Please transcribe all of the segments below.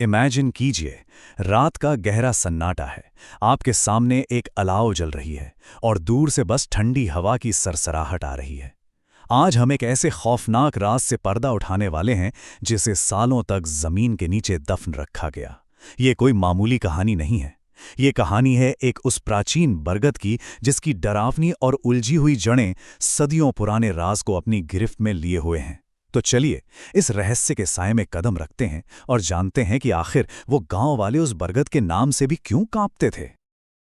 Imagine कीजिए, रात का गहरा सन्नाटा है। आपके सामने एक अलाव जल रही है और दूर से बस ठंडी हवा की सरसराहट आ रही है। आज हम एक ऐसे खौफनाक राज से पर्दा उठाने वाले हैं जिसे सालों तक जमीन के नीचे दफन रखा गया। ये कोई मामूली कहानी नहीं है। ये कहानी है एक उस प्राचीन बरगद की जिसकी डरावनी और उलझी हुई जड़ें सदियों पुराने राज को अपनी गिरफ्त में लिए हुए हैं। तो चलिए इस रहस्य के साए में कदम रखते हैं और जानते हैं कि आखिर वो गांव वाले उस बरगद के नाम से भी क्यों कांपते थे।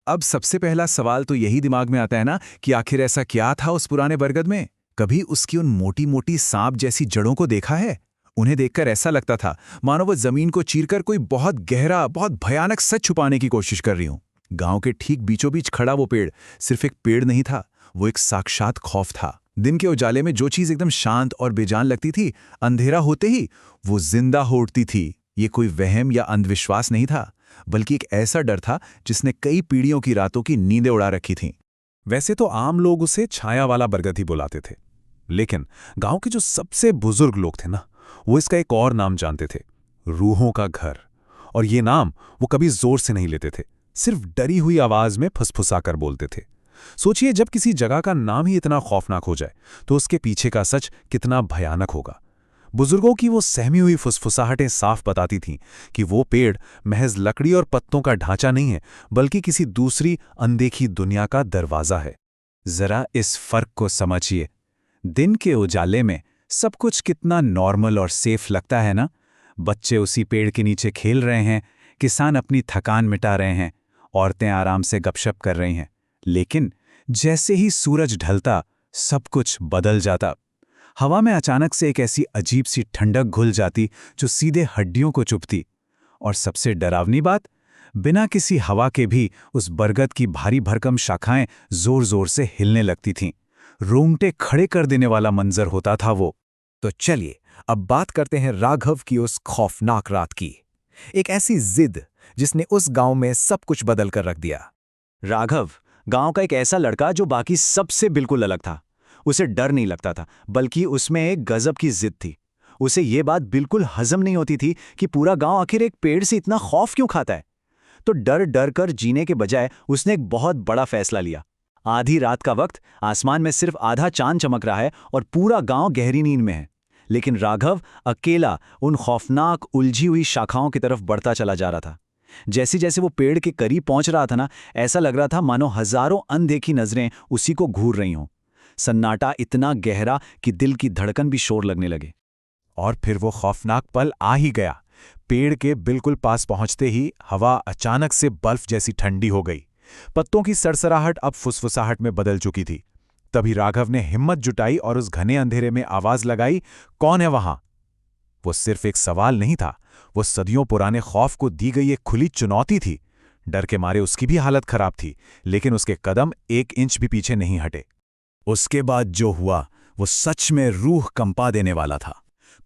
अब सबसे पहला सवाल तो यही दिमाग में आता है ना कि आखिर ऐसा क्या था उस पुराने बरगद में। कभी उसकी उन मोटी मोटी सांप जैसी जड़ों को देखा है? उन्हें देखकर ऐसा लगता था मानो वो जमीन को चीरकर कोई बहुत गहरा, बहुत भयानक सच छुपाने की कोशिश कर रही हूं। गांव के ठीक बीचों बीच खड़ा वो पेड़ सिर्फ एक पेड़ नहीं था, वो एक साक्षात खौफ था। दिन के उजाले में जो चीज एकदम शांत और बेजान लगती थी, अंधेरा होते ही वो जिंदा हो उठती थी। ये कोई वहम या अंधविश्वास नहीं था, बल्कि एक ऐसा डर था जिसने कई पीढ़ियों की रातों की नींदें उड़ा रखी थीं। वैसे तो आम लोग उसे छाया वाला बरगद ही बुलाते थे, लेकिन गांव के जो सबसे बुजुर्ग लोग थे ना, वो इसका एक और नाम जानते थे, रूहों का घर। और ये नाम वो कभी जोर से नहीं लेते थे, सिर्फ डरी हुई आवाज में फुसफुसाकर बोलते थे। सोचिए, जब किसी जगह का नाम ही इतना खौफनाक हो जाए तो उसके पीछे का सच कितना भयानक होगा। बुजुर्गों की वो सहमी हुई फुसफुसाहटें साफ बताती थीं कि वो पेड़ महज लकड़ी और पत्तों का ढांचा नहीं है, बल्कि किसी दूसरी अनदेखी दुनिया का दरवाजा है। जरा इस फर्क को समझिए। दिन के उजाले में सब कुछ कितना नॉर्मल और सेफ लगता है ना। बच्चे उसी पेड़ के नीचे खेल रहे हैं, किसान अपनी थकान मिटा रहे हैं, औरतें आराम से गपशप कर रही हैं। लेकिन जैसे ही सूरज ढलता, सब कुछ बदल जाता। हवा में अचानक से एक ऐसी अजीब सी ठंडक घुल जाती जो सीधे हड्डियों को चुभती। और सबसे डरावनी बात, बिना किसी हवा के भी उस बरगद की भारी भरकम शाखाएं जोर जोर से हिलने लगती थीं। रोंगटे खड़े कर देने वाला मंजर होता था वो। तो चलिए अब बात करते हैं राघव की उस खौफनाक रात की। एक ऐसी जिद जिसने उस गांव में सब कुछ बदल कर रख दिया। राघव गांव का एक ऐसा लड़का जो बाकी सबसे बिल्कुल अलग था। उसे डर नहीं लगता था, बल्कि उसमें एक गजब की जिद थी। उसे ये बात बिल्कुल हजम नहीं होती थी कि पूरा गांव आखिर एक पेड़ से इतना खौफ क्यों खाता है। तो डर डर कर जीने के बजाय उसने एक बहुत बड़ा फैसला लिया। आधी रात का वक्त, आसमान में सिर्फ आधा चांद चमक रहा है और पूरा गांव गहरी नींद में है, लेकिन राघव अकेला उन खौफनाक उलझी हुई शाखाओं की तरफ बढ़ता चला जा रहा था। जैसे जैसे वो पेड़ के करीब पहुंच रहा था ना, ऐसा लग रहा था मानो हजारों अनदेखी नजरें उसी को घूर रही हों। सन्नाटा इतना गहरा कि दिल की धड़कन भी शोर लगने लगे। और फिर वो खौफनाक पल आ ही गया। पेड़ के बिल्कुल पास पहुंचते ही हवा अचानक से बर्फ जैसी ठंडी हो गई। पत्तों की सरसराहट अब फुसफुसाहट में बदल चुकी थी। तभी राघव ने हिम्मत जुटाई और उस घने अंधेरे में आवाज लगाई, कौन है वहां? वो सिर्फ एक सवाल नहीं था, वो सदियों पुराने खौफ को दी गई एक खुली चुनौती थी। डर के मारे उसकी भी हालत खराब थी, लेकिन उसके कदम 1 इंच भी पीछे नहीं हटे। उसके बाद जो हुआ वो सच में रूह कंपा देने वाला था।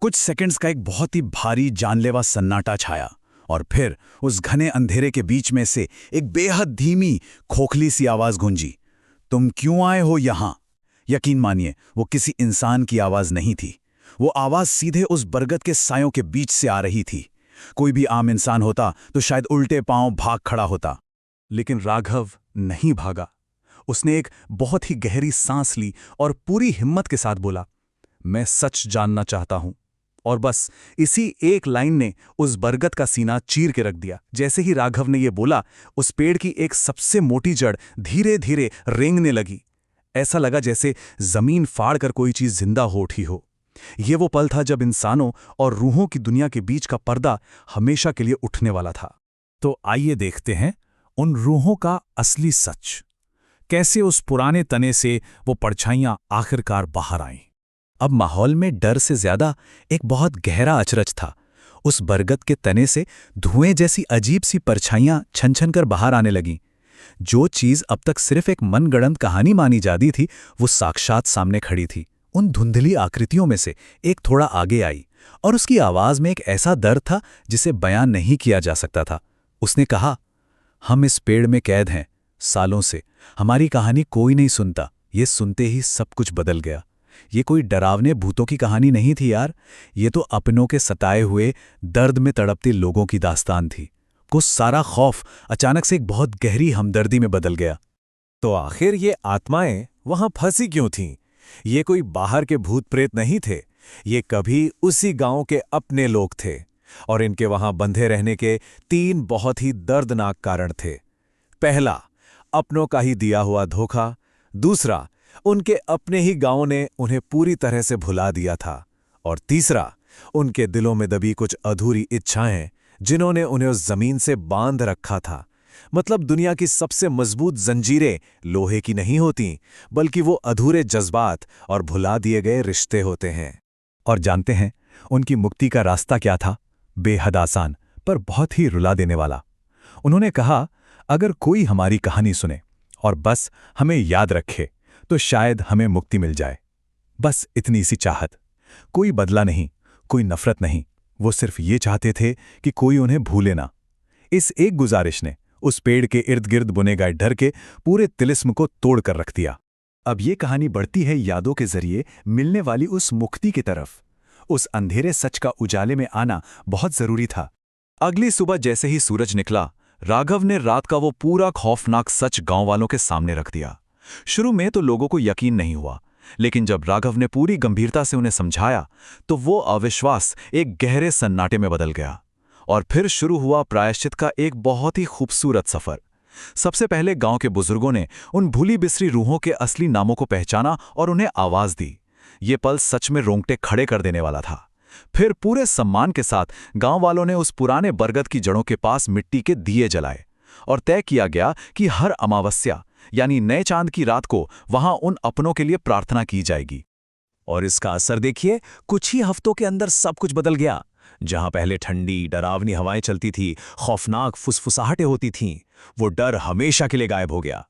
कुछ सेकंड्स का एक बहुत ही भारी जानलेवा सन्नाटा छाया, और फिर उस घने अंधेरे के बीच में से एक बेहद धीमी खोखली सी आवाज गूंजी, तुम क्यों आए हो यहां? यकीन मानिए, वो किसी इंसान की आवाज नहीं थी। वो आवाज सीधे उस बरगद के सायों के बीच से आ रही थी। कोई भी आम इंसान होता तो शायद उल्टे पांव भाग खड़ा होता, लेकिन राघव नहीं भागा। उसने एक बहुत ही गहरी सांस ली और पूरी हिम्मत के साथ बोला, मैं सच जानना चाहता हूं। और बस इसी एक लाइन ने उस बरगद का सीना चीर के रख दिया। जैसे ही राघव ने यह बोला, उस पेड़ की एक सबसे मोटी जड़ धीरे धीरे रेंगने लगी। ऐसा लगा जैसे जमीन फाड़ कर कोई चीज जिंदा हो उठी हो। ये वो पल था जब इंसानों और रूहों की दुनिया के बीच का पर्दा हमेशा के लिए उठने वाला था। तो आइए देखते हैं उन रूहों का असली सच। कैसे उस पुराने तने से वो परछाइयां आखिरकार बाहर आईं। अब माहौल में डर से ज्यादा एक बहुत गहरा अचरज था। उस बरगद के तने से धुएं जैसी अजीब सी परछाइयां छन छन कर बाहर आने लगीं। जो चीज अब तक सिर्फ एक मनगढ़ंत कहानी मानी जाती थी, वो साक्षात सामने खड़ी थी। उन धुंधली आकृतियों में से एक थोड़ा आगे आई, और उसकी आवाज में एक ऐसा दर्द था जिसे बयान नहीं किया जा सकता था। उसने कहा, हम इस पेड़ में कैद हैं सालों से, हमारी कहानी कोई नहीं सुनता। ये सुनते ही सब कुछ बदल गया। ये कोई डरावने भूतों की कहानी नहीं थी यार, ये तो अपनों के सताए हुए दर्द में तड़पते लोगों की दास्तान थी। वो सारा खौफ अचानक से एक बहुत गहरी हमदर्दी में बदल गया। तो आखिर ये आत्माएं वहां फंसी क्यों थीं? ये कोई बाहर के भूत प्रेत नहीं थे, ये कभी उसी गांव के अपने लोग थे, और इनके वहां बंधे रहने के 3 बहुत ही दर्दनाक कारण थे। पहला, अपनों का ही दिया हुआ धोखा। दूसरा, उनके अपने ही गांव ने उन्हें पूरी तरह से भुला दिया था। और तीसरा, उनके दिलों में दबी कुछ अधूरी इच्छाएं जिन्होंने उन्हें उस जमीन से बांध रखा था। मतलब दुनिया की सबसे मजबूत जंजीरें लोहे की नहीं होती, बल्कि वो अधूरे जज्बात और भुला दिए गए रिश्ते होते हैं। और जानते हैं उनकी मुक्ति का रास्ता क्या था? बेहद आसान पर बहुत ही रुला देने वाला। उन्होंने कहा, अगर कोई हमारी कहानी सुने और बस हमें याद रखे तो शायद हमें मुक्ति मिल जाए। बस इतनी सी चाहत। कोई बदला नहीं, कोई नफरत नहीं, वो सिर्फ ये चाहते थे कि कोई उन्हें भूले ना। इस एक गुजारिश ने उस पेड़ के इर्द गिर्द बुने गए डर के पूरे तिलिस्म को तोड़ कर रख दिया। अब ये कहानी बढ़ती है यादों के जरिए मिलने वाली उस मुक्ति की तरफ। उस अंधेरे सच का उजाले में आना बहुत जरूरी था। अगली सुबह जैसे ही सूरज निकला, राघव ने रात का वो पूरा खौफनाक सच गांव वालों के सामने रख दिया। शुरू में तो लोगों को यकीन नहीं हुआ, लेकिन जब राघव ने पूरी गंभीरता से उन्हें समझाया तो वो अविश्वास एक गहरे सन्नाटे में बदल गया। और फिर शुरू हुआ प्रायश्चित का एक बहुत ही खूबसूरत सफर। सबसे पहले गांव के बुजुर्गों ने उन भूली बिसरी रूहों के असली नामों को पहचाना और उन्हें आवाज दी। ये पल सच में रोंगटे खड़े कर देने वाला था। फिर पूरे सम्मान के साथ गांव वालों ने उस पुराने बरगद की जड़ों के पास मिट्टी के दिए जलाए और तय किया गया कि हर अमावस्या यानी नए चांद की रात को वहां उन अपनों के लिए प्रार्थना की जाएगी। और इसका असर देखिए, कुछ ही हफ्तों के अंदर सब कुछ बदल गया। जहां पहले ठंडी डरावनी हवाएं चलती थी, खौफनाक फुसफुसाहटें होती थीं, वो डर हमेशा के लिए गायब हो गया।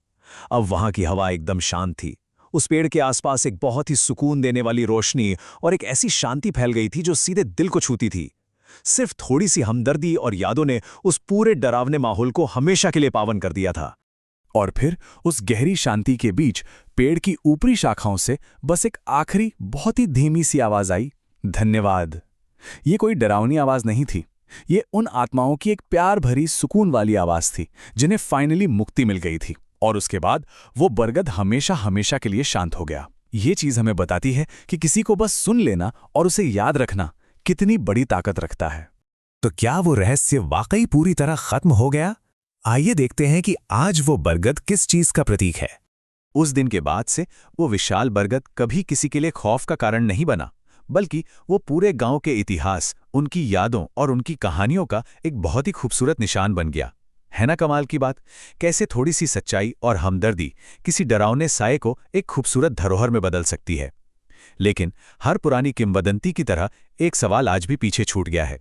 अब वहां की हवा एकदम शांत थी। उस पेड़ के आसपास एक बहुत ही सुकून देने वाली रोशनी और एक ऐसी शांति फैल गई थी जो सीधे दिल को छूती थी। सिर्फ थोड़ी सी हमदर्दी और यादों ने उस पूरे डरावने माहौल को हमेशा के लिए पावन कर दिया था। और फिर उस गहरी शांति के बीच पेड़ की ऊपरी शाखाओं से बस एक आखिरी बहुत ही धीमी सी आवाज आई, धन्यवाद। ये कोई डरावनी आवाज नहीं थी, ये उन आत्माओं की एक प्यार भरी सुकून वाली आवाज थी जिन्हें फाइनली मुक्ति मिल गई थी। और उसके बाद वो बरगद हमेशा हमेशा के लिए शांत हो गया। ये चीज हमें बताती है कि किसी को बस सुन लेना और उसे याद रखना कितनी बड़ी ताकत रखता है। तो क्या वो रहस्य वाकई पूरी तरह खत्म हो गया? आइए देखते हैं कि आज वो बरगद किस चीज का प्रतीक है। उस दिन के बाद से वो विशाल बरगद कभी किसी के लिए खौफ का कारण नहीं बना, बल्कि वो पूरे गांव के इतिहास, उनकी यादों और उनकी कहानियों का एक बहुत ही खूबसूरत निशान बन गया। है ना कमाल की बात? कैसे थोड़ी सी सच्चाई और हमदर्दी किसी डरावने साये को एक खूबसूरत धरोहर में बदल सकती है। लेकिन हर पुरानी किंवदंती की तरह एक सवाल आज भी पीछे छूट गया है।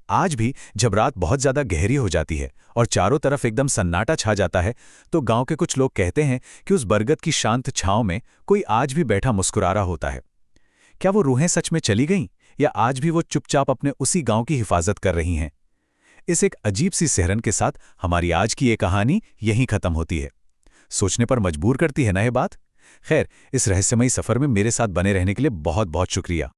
आज भी जब रात बहुत ज्यादा गहरी हो जाती है और चारों तरफ एकदम सन्नाटा छा जाता है, तो गांव के कुछ लोग कहते हैं कि उस बरगद की शांत छांव में कोई आज भी बैठा मुस्कुरा रहा होता है। क्या वो रूहें सच में चली गईं, या आज भी वो चुपचाप अपने उसी गांव की हिफाजत कर रही हैं? इस एक अजीब सी सिहरन के साथ हमारी आज की ये कहानी यहीं खत्म होती है। सोचने पर मजबूर करती है ना ये बात। खैर, इस रहस्यमयी सफर में मेरे साथ बने रहने के लिए बहुत बहुत शुक्रिया।